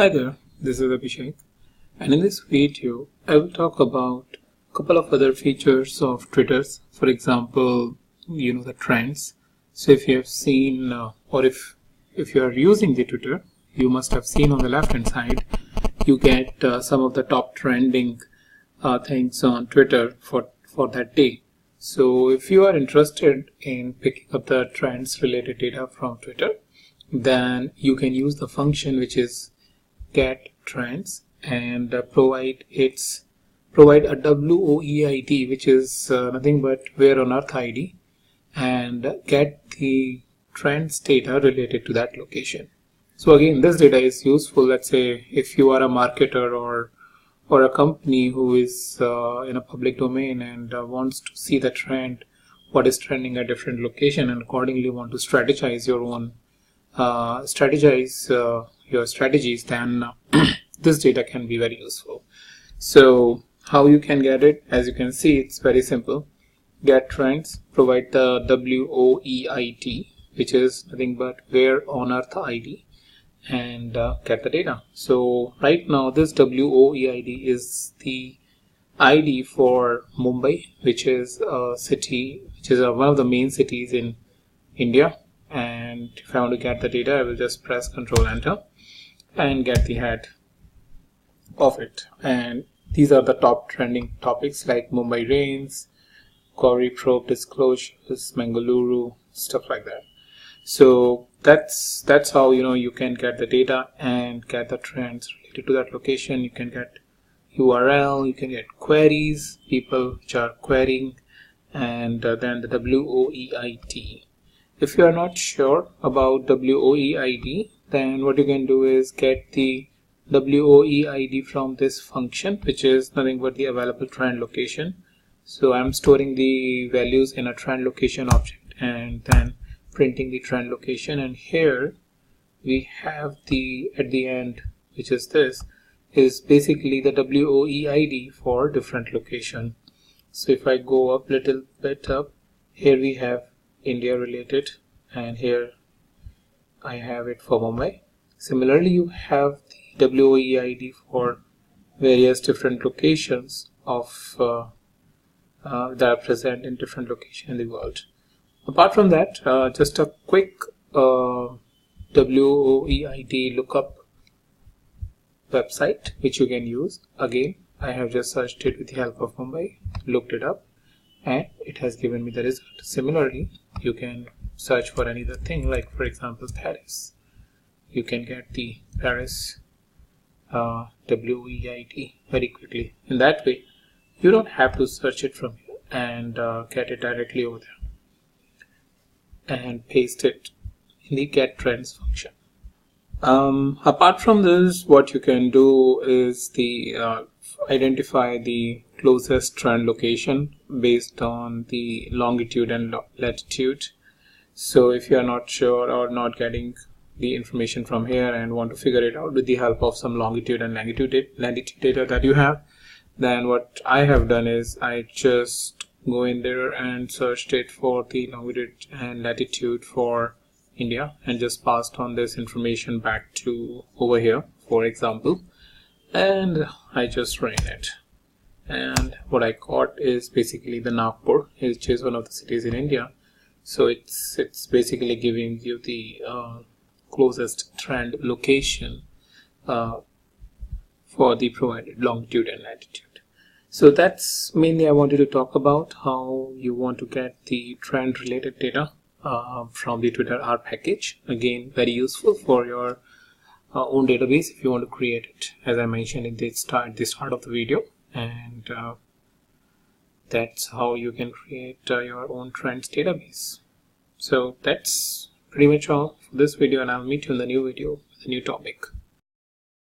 Hi there, this is Abhishek, and in this video I will talk about a couple of other features of Twitter's. For example, the trends. So if you have seen or if you are using the Twitter, you must have seen on the left hand side you get some of the top trending things on Twitter for that day. So if you are interested in picking up the trends related data from Twitter, then you can use the function which is get trends and provide a WOEID, which is nothing but where on earth ID, and get the trends data related to that location. So again, this data is useful. Let's say if you are a marketer or a company who is in a public domain and wants to see the trend, what is trending at different location, and accordingly want to strategize your own your strategies, then this data can be very useful. So how you can get it? As you can see, it's very simple. Get trends, provide the WOEID, which is nothing but where on earth ID, and get the data. So right now this WOEID is the ID for Mumbai, which is a city, which is one of the main cities in India. And if I want to get the data, I will just press Ctrl Enter and get the head of it. And these are the top trending topics like Mumbai rains, Quarry probe disclosures, Mangaluru, stuff like that. So that's how you can get the data and get the trends related to that location. You can get URL, you can get queries, people which are querying, and then the WOEID. If you are not sure about WOEID, then what you can do is get the WOEID from this function, which is nothing but the available trend location. So I'm storing the values in a trend location object and then printing the trend location, and here we have the at the end, which is this, is basically the WOEID for different location. So if I go up little bit up, here we have India related, and here I have it for Mumbai. Similarly, you have the WOEID for various different locations of that are present in different locations in the world. Apart from that, just a quick WOEID lookup website which you can use. Again, I have just searched it with the help of Mumbai, looked it up, and it has given me the result. Similarly, you can search for any other thing, like for example Paris. You can get the Paris WOEID very quickly. In that way, you don't have to search it from here and get it directly over there and paste it in the get trends function. Apart from this, what you can do is the identify the closest trend location based on the longitude and latitude. So if you are not sure or not getting the information from here and want to figure it out with the help of some longitude and latitude data that you have, then what I have done is I just go in there and searched it for the longitude and latitude for India and just passed on this information back to over here, for example, and I just ran it. And what I got is basically the Nagpur, which is one of the cities in India. So it's basically giving you the closest trend location for the provided longitude and latitude. So that's mainly I wanted to talk about how you want to get the trend related data from the Twitter R package. Again, very useful for your own database if you want to create it, as I mentioned in the start of the video. And that's how you can create your own trends database. So that's pretty much all for this video, and I'll meet you in the new video with a new topic.